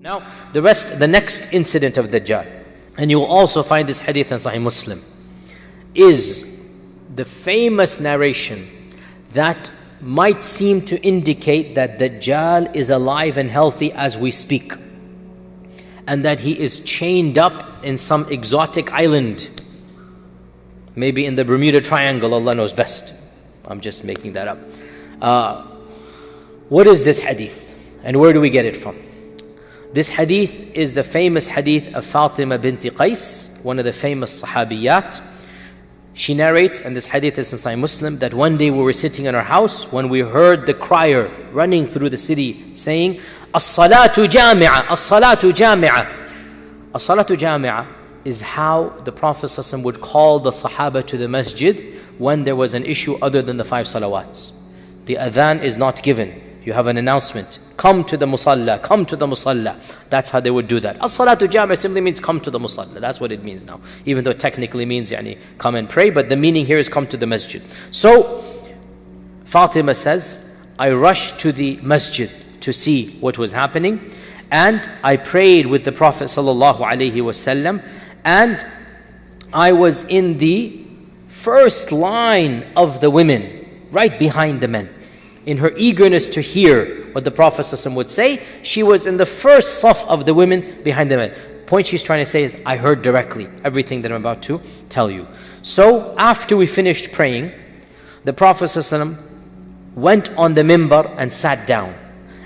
Now, the next incident of Dajjal, and you will also find this hadith in Sahih Muslim, is the famous narration that might seem to indicate that Dajjal is alive and healthy as we speak, and that he is chained up in some exotic island, maybe in the Bermuda Triangle. Allah knows best. I'm just making that up. What is this hadith, and where do we get it from? This hadith is the famous hadith of Fatima binti Qais, one of the famous sahabiyat. She narrates, and this hadith is in Sahih Muslim, that one day we were sitting in our house when we heard the crier running through the city saying, As-salatu jami'ah, as-salatu jami'ah. As-salatu jami'ah is how the Prophet ﷺ would call the Sahaba to the masjid when there was an issue other than the 5 salawats. The adhan is not given. You have an announcement. Come to the musalla, come to the musalla. That's how they would do that. As-salatu jami'ah simply means come to the musalla. That's what it means now. Even though it technically means come and pray, but the meaning here is come to the masjid. So, Fatima says, I rushed to the masjid to see what was happening, and I prayed with the Prophet sallallahu alaihi wasallam, and I was in the first line of the women, right behind the men. In her eagerness to hear what the Prophet ﷺ would say, she was in the first saf of the women behind the men. Point she's trying to say is, I heard directly everything that I'm about to tell you. So after we finished praying, the Prophet ﷺ went on the mimbar and sat down.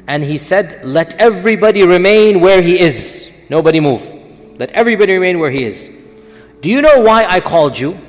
And he said, let everybody remain where he is. Nobody move. Let everybody remain where he is. Do you know why I called you?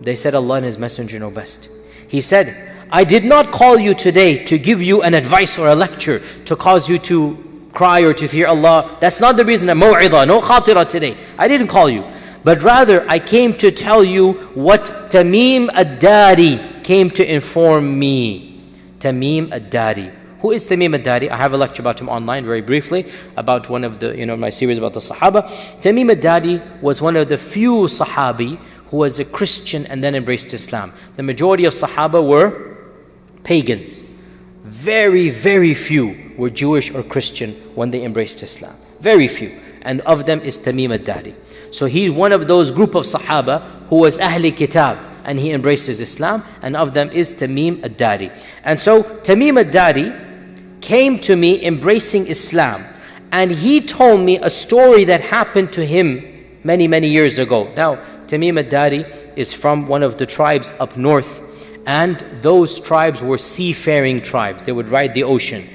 They said, Allah and His Messenger know best. He said, I did not call you today to give you an advice or a lecture to cause you to cry or to fear Allah. That's not the reason. Maw'idah, no khatira today. I didn't call you. But rather, I came to tell you what Tamim ad-Dari came to inform me. Tamim ad-Dari. Who is Tamim ad-Dari? I have a lecture about him online very briefly, about one of the, my series about the Sahaba. Tamim ad-Dari was one of the few Sahabi who was a Christian and then embraced Islam. The majority of Sahaba were pagans. Very, very few were Jewish or Christian when they embraced Islam. Very few. And of them is Tamim ad-Dari. So he's one of those group of Sahaba who was Ahli Kitab, and he embraces Islam, and of them is Tamim ad-Dari. And so Tamim ad-Dari came to me embracing Islam, and he told me a story that happened to him many, many years ago. Now, Tamim ad-Dari is from one of the tribes up north, and those tribes were seafaring tribes. They would ride the ocean.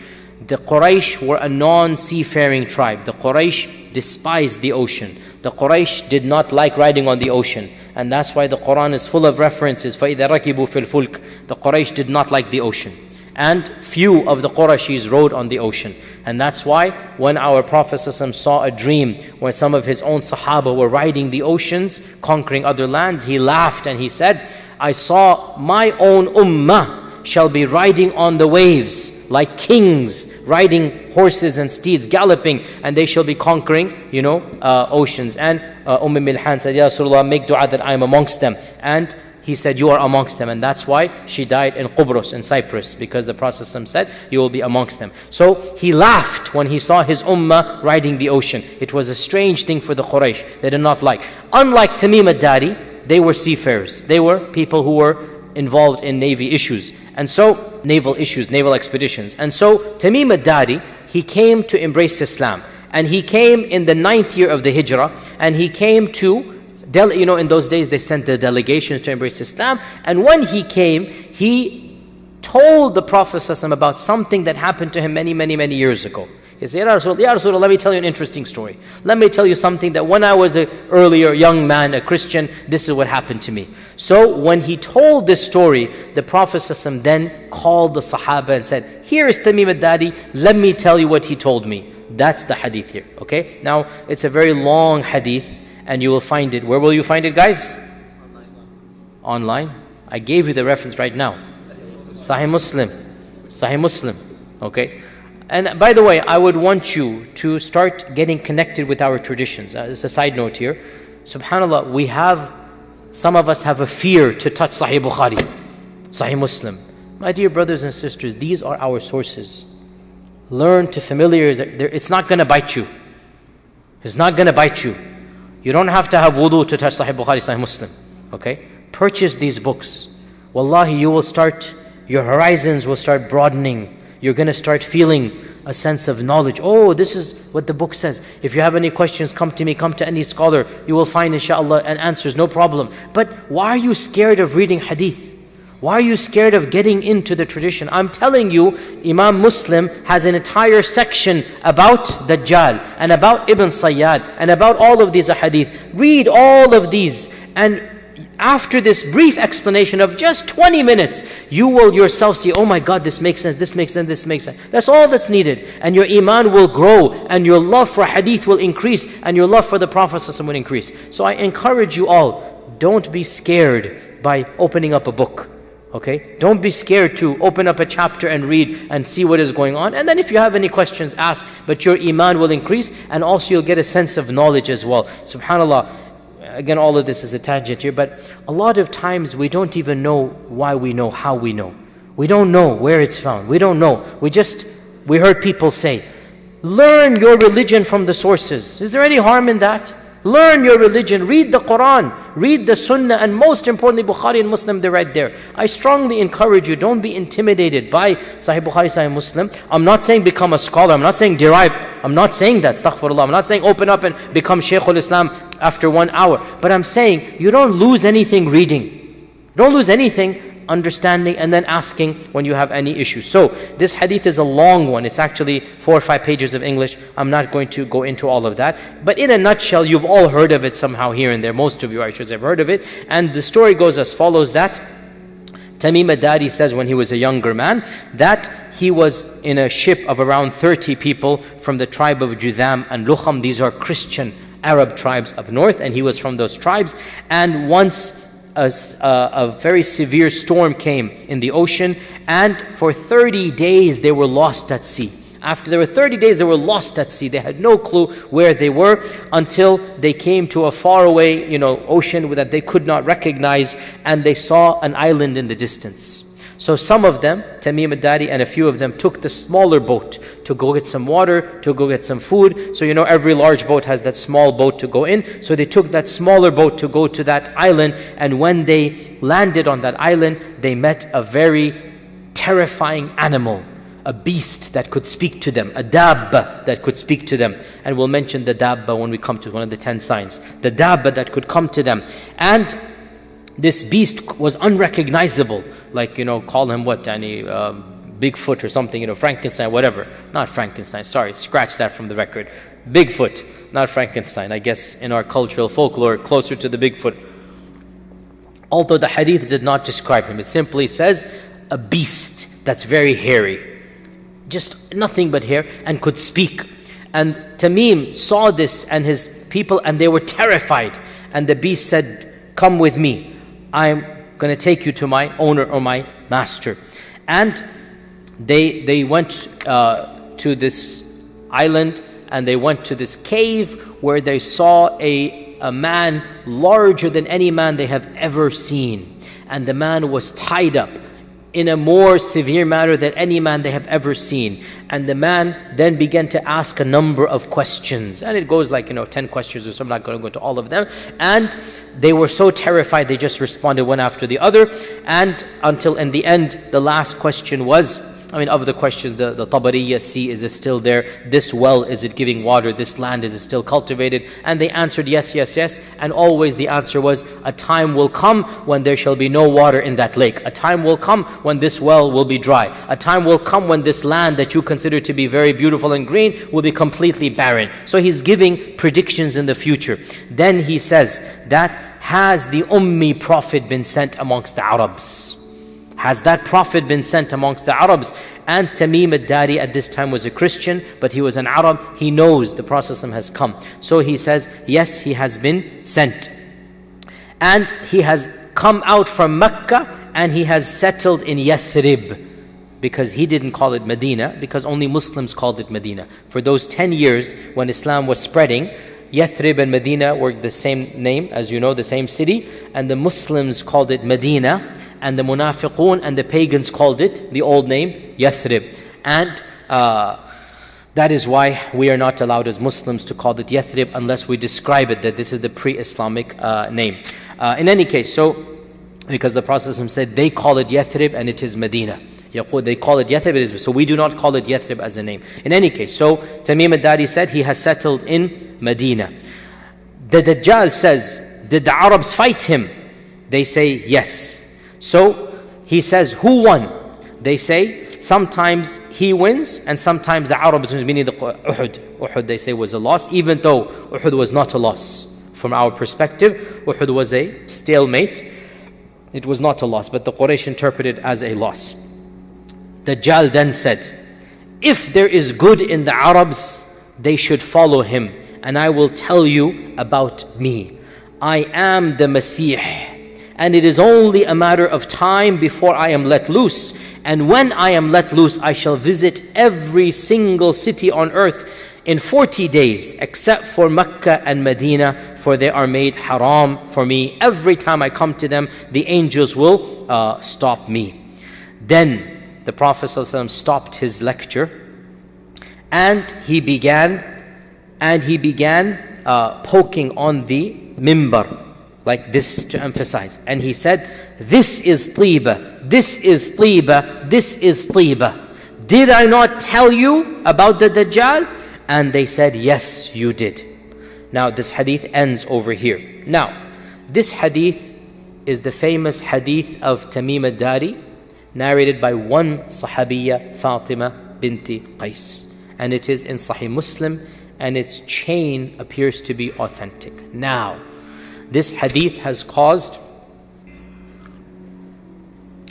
The Quraysh were a non-seafaring tribe. The Quraysh despised the ocean. The Quraysh did not like riding on the ocean. And that's why the Quran is full of references. فَإِذَا رَكِبُوا فِي الْفُلْكِ. The Quraysh did not like the ocean. And few of the Qurayshis rode on the ocean. And that's why when our Prophet ﷺ saw a dream when some of his own Sahaba were riding the oceans, conquering other lands, he laughed and he said, I saw my own ummah shall be riding on the waves like kings, riding horses and steeds, galloping, and they shall be conquering, oceans. And Milhan said, Ya Rasulullah, make dua that I am amongst them. And he said, you are amongst them. And that's why she died in Qubros, in Cyprus, because the Prophet said, you will be amongst them. So he laughed when he saw his ummah riding the ocean. It was a strange thing for the Quraysh. They did not like. Unlike Tamim ad-Dari, they were seafarers. They were people who were involved in navy issues. And so, naval issues, naval expeditions. And so, Tamim ad-Dari, he came to embrace Islam. And he came in the 9th year of the Hijrah. And he came to, in those days they sent the delegations to embrace Islam. And when he came, he told the Prophet ﷺ about something that happened to him many, many, many years ago. He said, Ya Rasulullah, let me tell you an interesting story. Let me tell you something that when I was an earlier young man, a Christian, this is what happened to me. So when he told this story, the Prophet ﷺ then called the Sahaba and said, here is Tamim ad-Dari, let me tell you what he told me. That's the hadith here, okay? Now, it's a very long hadith, and you will find it. Where will you find it, guys? Online. I gave you the reference right now. Sahih Muslim. Sahih Muslim, okay? And by the way, I would want you to start getting connected with our traditions. It's a side note here. SubhanAllah, some of us have a fear to touch Sahih Bukhari, Sahih Muslim. My dear brothers and sisters, these are our sources. Learn to familiarize. It's not going to bite you. It's not going to bite you. You don't have to have wudu to touch Sahih Bukhari, Sahih Muslim. Okay? Purchase these books. Wallahi, your horizons will start broadening. You're going to start feeling a sense of knowledge. Oh, this is what the book says. If you have any questions, come to me, come to any scholar. You will find, inshallah, an answers, no problem. But why are you scared of reading hadith? Why are you scared of getting into the tradition? I'm telling you, Imam Muslim has an entire section about Dajjal and about Ibn Sayyad and about all of these hadith. Read all of these, and after this brief explanation of just 20 minutes, you will yourself see, oh my God, this makes sense, this makes sense, this makes sense. That's all that's needed. And your iman will grow, and your love for hadith will increase, and your love for the Prophet will increase. So I encourage you all, don't be scared by opening up a book. Okay? Don't be scared to open up a chapter and read and see what is going on. And then if you have any questions, ask. But your iman will increase, and also you'll get a sense of knowledge as well. SubhanAllah. Again, all of this is a tangent here, but a lot of times we don't even know why we know, how we know. We don't know where it's found. We don't know. We heard people say, learn your religion from the sources. Is there any harm in that? Learn your religion, read the Quran, read the Sunnah, and most importantly, Bukhari and Muslim, they're right there. I strongly encourage you, don't be intimidated by Sahih Bukhari, Sahih Muslim. I'm not saying become a scholar, I'm not saying derive, I'm not saying that, astaghfirullah. I'm not saying open up and become Shaykhul Islam after 1 hour. But I'm saying, you don't lose anything reading. Don't lose anything understanding and then asking when you have any issues. So this hadith is a long one. It's actually 4 or 5 pages of English. I'm not going to go into all of that. But in a nutshell, you've all heard of it somehow here and there. Most of you, I should have heard of it. And the story goes as follows, that Tamim ad-Dari says when he was a younger man that he was in a ship of around 30 people from the tribe of Judham and Lukham. These are Christian Arab tribes up north, and he was from those tribes. And once a very severe storm came in the ocean, and for 30 days they were lost at sea. After there were 30 days, they were lost at sea. They had no clue where they were until they came to a faraway, ocean that they could not recognize, and they saw an island in the distance. So some of them, Tamim ad-Dari and a few of them, took the smaller boat to go get some water, to go get some food. So every large boat has that small boat to go in. So they took that smaller boat to go to that island, and when they landed on that island, they met a very terrifying animal, a beast that could speak to them, a dabba that could speak to them. And we'll mention the dabba when we come to one of the 10 signs. The dabba that could come to them. And this beast was unrecognizable, like, call him what, Bigfoot or something, Frankenstein, whatever. Not Frankenstein, sorry, scratch that from the record. Bigfoot, not Frankenstein. I guess in our cultural folklore, closer to the Bigfoot. Although the hadith did not describe him, it simply says a beast that's very hairy. Just nothing but hair, and could speak. And Tamim saw this and his people, and they were terrified. And the beast said, come with me. I'm going to take you to my owner or my master. And they went to this island, and they went to this cave where they saw a man larger than any man they have ever seen. And the man was tied up in a more severe manner than any man they have ever seen. And the man then began to ask a number of questions. And it goes like, 10 questions or so. I'm not going to go into all of them. And they were so terrified, they just responded one after the other. And until in the end, the last question was, of the questions, the Tabariya sea, is it still there? This well, is it giving water? This land, is it still cultivated? And they answered yes, yes, yes. And always the answer was, a time will come when there shall be no water in that lake. A time will come when this well will be dry. A time will come when this land that you consider to be very beautiful and green will be completely barren. So he's giving predictions in the future. Then he says that, has the Ummi Prophet been sent amongst the Arabs? Has that Prophet been sent amongst the Arabs? And Tamim ad-Dari at this time was a Christian, but he was an Arab. He knows the Prophet has come. So he says, yes, he has been sent. And he has come out from Mecca, and he has settled in Yathrib. Because he didn't call it Medina, because only Muslims called it Medina. For those 10 years when Islam was spreading, Yathrib and Medina were the same name, as you know, the same city. And the Muslims called it Medina, and the Munafiqun and the pagans called it the old name Yathrib. And That is why we are not allowed as Muslims to call it Yathrib unless we describe it that this is the pre-Islamic name. In any case, because the Prophet said they call it Yathrib and it is Medina. They call it Yathrib, so we do not call it Yathrib as a name. In any case, so Tamim al-Dari said he has settled in Medina. The Dajjal says, did the Arabs fight him? They say yes. So he says, who won? They say, sometimes he wins and sometimes the Arabs wins, meaning the Uhud they say was a loss, even though Uhud was not a loss. From our perspective, Uhud was a stalemate. It was not a loss, but the Quraysh interpreted it as a loss. Dajjal then said, if there is good in the Arabs, they should follow him, and I will tell you about me. I am the Masih, and it is only a matter of time before I am let loose. And when I am let loose, I shall visit every single city on earth in 40 days, except for Mecca and Medina, for they are made haram for me. Every time I come to them, the angels will stop me. Then the Prophet ﷺ stopped his lecture, and he began poking on the mimbar, like this to emphasize. And he said, this is Tiba, this is Tiba, this is Tiba. Did I not tell you about the Dajjal? And they said, yes, you did. Now this hadith ends over here. Now, this hadith is the famous hadith of Tamim al-Dari, narrated by one Sahabiya, Fatima binti Qais. And it is in Sahih Muslim, and its chain appears to be authentic. Now, this hadith has caused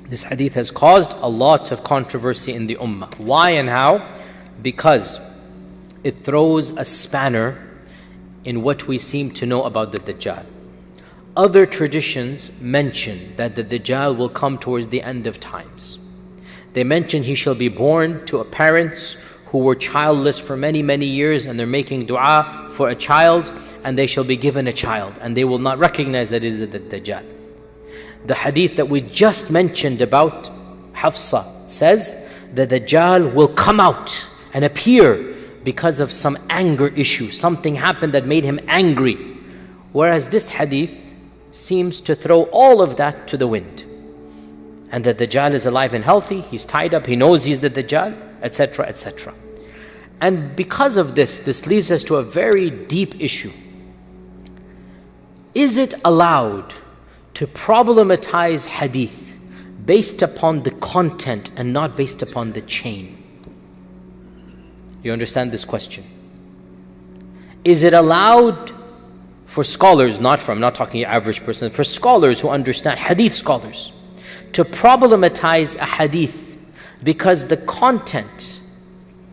a lot of controversy in the ummah. Why and how? Because it throws a spanner in what we seem to know about the Dajjal. Other traditions mention that the Dajjal will come towards the end of times. They mention he shall be born to parents who were childless for many, many years, and they're making dua for a child, and they shall be given a child, and they will not recognize that it is the Dajjal. The hadith that we just mentioned about Hafsa says that the Dajjal will come out and appear because of some anger issue. Something happened that made him angry. Whereas this hadith seems to throw all of that to the wind. And that the Dajjal is alive and healthy, he's tied up, he knows he's the Dajjal, etc., etc. And because of this leads us to a very deep issue. Is it allowed to problematize hadith based upon the content and not based upon the chain? You understand this question? Is it allowed for scholars, I'm not talking average person, for scholars who understand, hadith scholars, to problematize a hadith because the content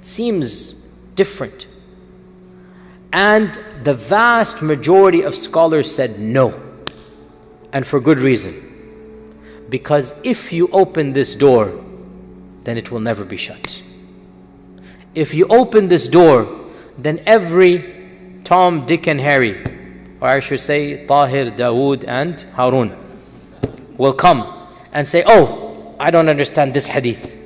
seems different? And the vast majority of scholars said no, and for good reason. Because if you open this door, then it will never be shut. If you open this door, then every Tom, Dick and Harry, or I should say Tahir, Dawood and Harun, will come and say, oh, I don't understand this hadith.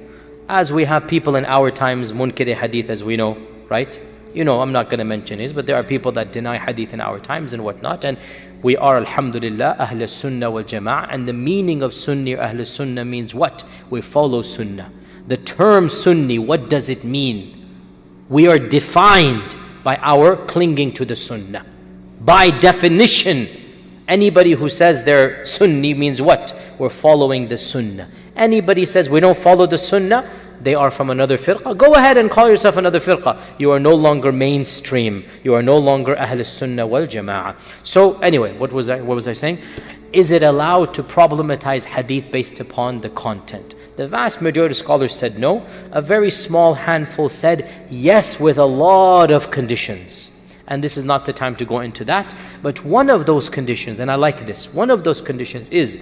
As we have people in our times, munkir hadith, as we know, right? You know, I'm not going to mention his, but there are people that deny hadith in our times and whatnot. And we are, alhamdulillah, Ahl Sunnah wal Jama'ah. And the meaning of Sunni or Ahl Sunnah means what? We follow Sunnah. The term Sunni, what does it mean? We are defined by our clinging to the Sunnah. By definition, anybody who says they're Sunni means what? We're following the Sunnah. Anybody says we don't follow the Sunnah, they are from another firqa. Go ahead and call yourself another firqa. You are no longer mainstream. You are no longer Ahl Sunnah wal Jama'ah. So anyway, what was I saying? Is it allowed to problematize hadith based upon the content? The vast majority of scholars said no. A very small handful said yes, with a lot of conditions. And this is not the time to go into that. But one of those conditions, and I like this, one of those conditions is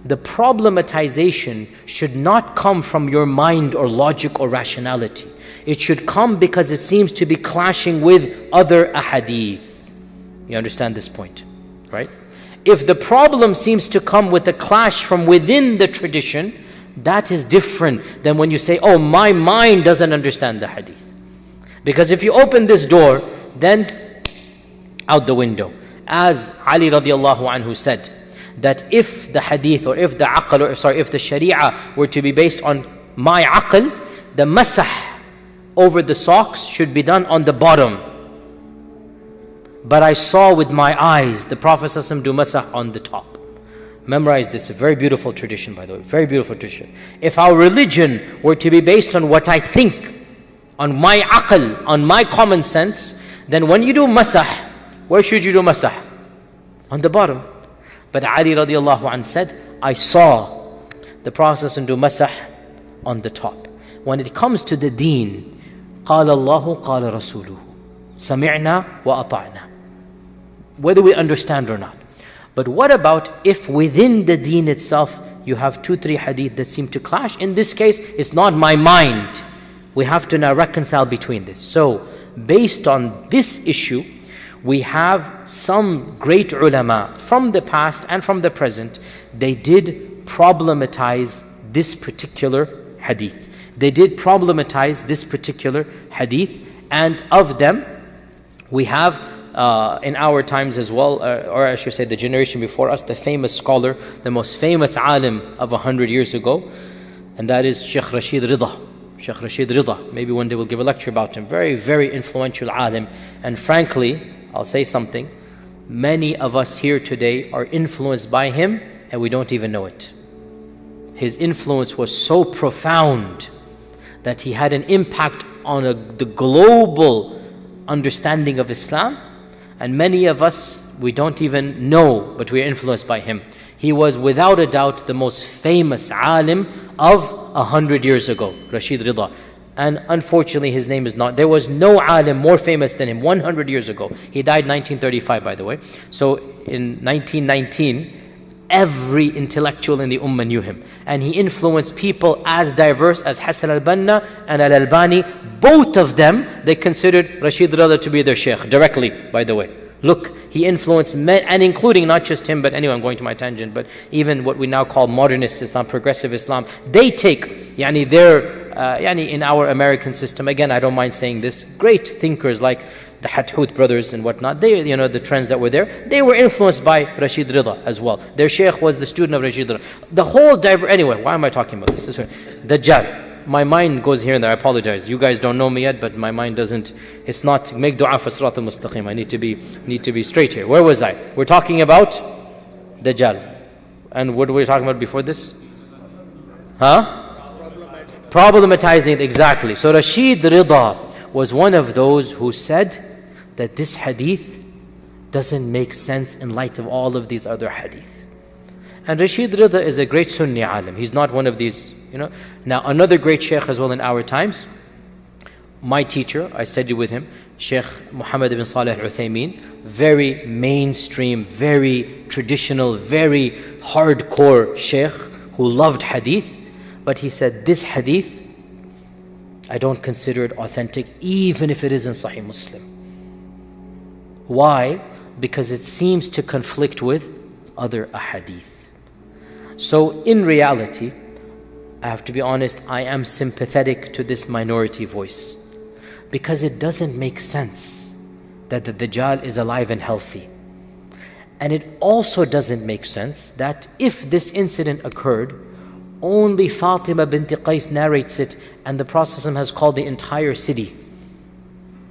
the problematization should not come from your mind or logic or rationality. It should come because it seems to be clashing with other ahadith. You understand this point, right? If the problem seems to come with a clash from within the tradition, that is different than when you say, oh, my mind doesn't understand the hadith. Because if you open this door, then out the window. As Ali radiallahu anhu said, that if the hadith or if the aql, if the sharia were to be based on my aql, the masah over the socks should be done on the bottom. But I saw with my eyes the Prophet ﷺ do masah on the top. Memorize this, a very beautiful tradition, by the way, very beautiful tradition. If our religion were to be based on what I think, on my aql, on my common sense, then when you do masah, where should you do masah? On the bottom. But Ali radiallahu anh said, I saw the Prophet ﷺ do masah on the top. When it comes to the deen, قال الله قال رسوله سمعنا وأطعنا, whether we understand or not. But what about if within the deen itself you have 2-3 hadith that seem to clash? In this case, it's not my mind. We have to now reconcile between this. So, based on this issue, we have some great ulama from the past and from the present. They did problematize this particular hadith. They did problematize this particular hadith, and of them, we have in our times as well, or I should say the generation before us, the famous scholar, the most famous alim of 100 years ago, and that is Sheikh Rashid Rida. Sheikh Rashid Rida. Maybe one day we'll give a lecture about him. Very, very influential alim. And frankly, I'll say something, many of us here today are influenced by him and we don't even know it. His influence was so profound that he had an impact on the global understanding of Islam, and many of us, we don't even know, but we are influenced by him. He was without a doubt the most famous alim of 100 years ago, Rashid Rida. And unfortunately his name is not, there was no alim more famous than him 100 years ago. He died 1935, by the way. So in 1919, every intellectual in the ummah knew him. And he influenced people as diverse as Hassan al-Banna and al-Albani. Both of them, they considered Rashid Rida to be their sheikh, directly, by the way. Look, he influenced men, and including not just him, but anyway, I'm going to my tangent, but even what we now call modernist Islam, progressive Islam, they take, in our American system, again, I don't mind saying this, great thinkers like the Hathout brothers and whatnot, they, the trends that were there, they were influenced by Rashid Rida as well. Their sheikh was the student of Rashid Rida. The whole anyway, why am I talking about this? Dajjal. My mind goes here and there, I apologize. You guys don't know me yet, but my mind doesn't, it's not, make dua for Sirat al-Mustaqim. I need to be straight here. Where was I? We're talking about Dajjal. And what were we talking about before this? Problematizing it, exactly. So Rashid Rida was one of those who said that this hadith doesn't make sense in light of all of these other hadith. And Rashid Rida is a great Sunni alim. He's not one of these, Now another great sheikh as well in our times, my teacher, I studied with him, Sheikh Muhammad ibn Salih al-Uthaymeen, very mainstream, very traditional, very hardcore sheikh who loved hadith. But he said, this hadith, I don't consider it authentic, even if it is in Sahih Muslim. Why? Because it seems to conflict with other ahadith. So in reality, I have to be honest, I am sympathetic to this minority voice, because it doesn't make sense that the Dajjal is alive and healthy. And it also doesn't make sense that if this incident occurred, only Fatima bint Qais narrates it and the Prophet has called the entire city.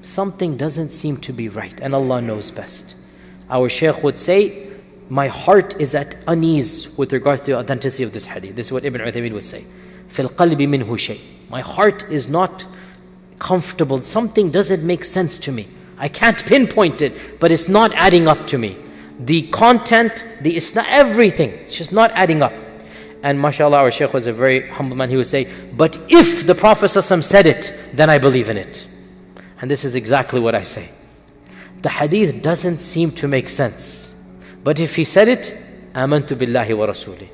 Something doesn't seem to be right, and Allah knows best. Our Shaykh would say, my heart is at unease with regards to the authenticity of this hadith. This is what Ibn Uthaymeen would say. فِي الْقَلْبِ مِنْهُ شَيْءٍ. My heart is not comfortable. Something doesn't make sense to me. I can't pinpoint it, but it's not adding up to me. The content, the Islam, everything, it's just not adding up. And mashallah, our Shaykh was a very humble man. He would say, but if the Prophet ﷺ said it, then I believe in it. And this is exactly what I say. The hadith doesn't seem to make sense. But if he said it, amantu billahi wa rasuli.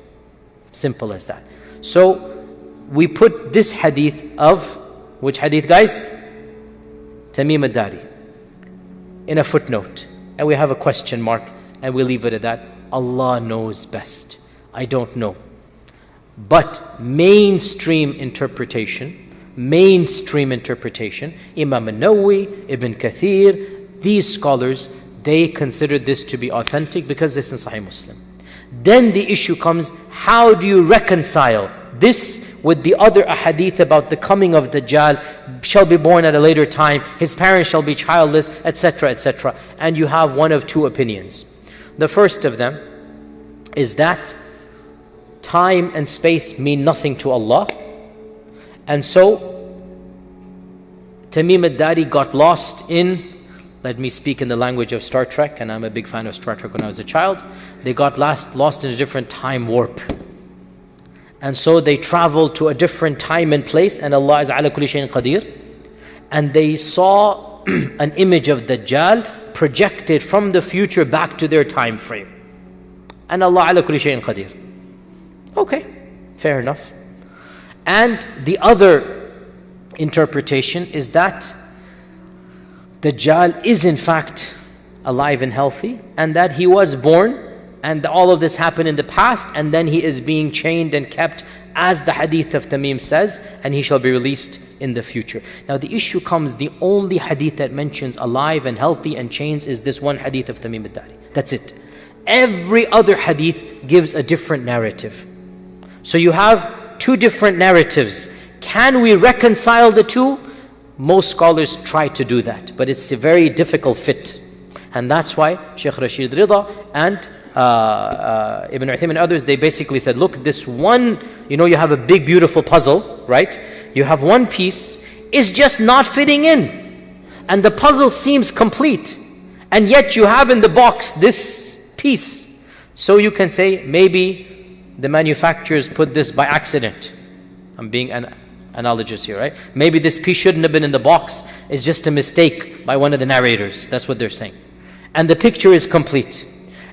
Simple as that. So we put this hadith of, which hadith guys? Tamim al-Dari, in a footnote. And we have a question mark, and we leave it at that. Allah knows best. I don't know. But mainstream interpretation, mainstream interpretation. Imam al-Nawawi, Ibn Kathir, these scholars, they consider this to be authentic because this is Sahih Muslim. Then the issue comes, how do you reconcile this with the other ahadith about the coming of Dajjal, shall be born at a later time, his parents shall be childless, etc., etc. And you have one of two opinions. The first of them is that time and space mean nothing to Allah. And so, Tamim al-Dari got lost in, let me speak in the language of Star Trek, and I'm a big fan of Star Trek when I was a child. They got lost in a different time warp. And so they traveled to a different time and place, and Allah is ala kulli shayin qadir. And they saw an image of Dajjal projected from the future back to their time frame. And Allah ala kulli shayin qadir. Okay, fair enough. And the other interpretation is that Dajjal is in fact alive and healthy, and that he was born, and all of this happened in the past, and then he is being chained and kept as the hadith of Tamim says, and he shall be released in the future. Now the issue comes, the only hadith that mentions alive and healthy and chains is this one hadith of Tamim al-Dari. That's it. Every other hadith gives a different narrative. So you have two different narratives. Can we reconcile the two? Most scholars try to do that, but it's a very difficult fit. And that's why Shaykh Rashid Rida and Ibn Uthaymin and others, they basically said, look, this one, you have a big beautiful puzzle, right? You have one piece, is just not fitting in. And the puzzle seems complete. And yet you have in the box this piece. So you can say, maybe the manufacturers put this by accident. I'm being analogous here, right? Maybe this piece shouldn't have been in the box. It's just a mistake by one of the narrators. That's what they're saying. And the picture is complete.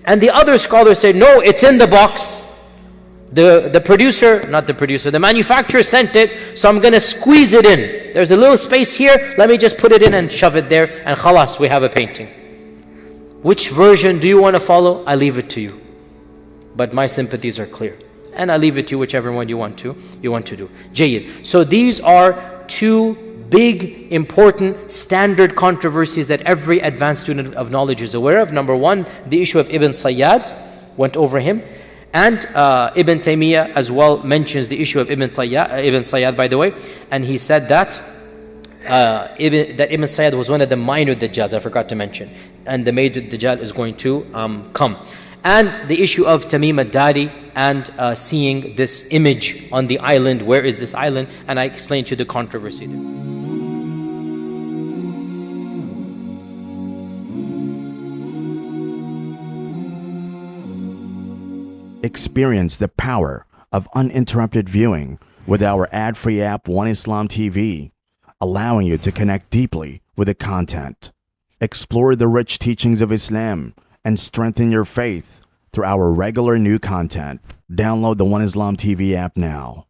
And the other scholars say, no, it's in the box. The manufacturer sent it, so I'm going to squeeze it in. There's a little space here, let me just put it in and shove it there, and khalas, we have a painting. Which version do you want to follow? I leave it to you. But my sympathies are clear. And I leave it to you, whichever one you want to do. Jayyid. So these are two big, important, standard controversies that every advanced student of knowledge is aware of. Number one, the issue of Ibn Sayyad, went over him. And Ibn Taymiyyah as well mentions the issue of Ibn Sayyad, by the way. And he said that Ibn Sayyad was one of the minor Dajjals, I forgot to mention. And the major Dajjal is going to come. And the issue of Tamim al-Dari and seeing this image on the island. Where is this island? And I explained to you the controversy there. Experience the power of uninterrupted viewing with our ad-free app One Islam TV, allowing you to connect deeply with the content. Explore the rich teachings of Islam and strengthen your faith through our regular new content. Download the One Islam TV app now.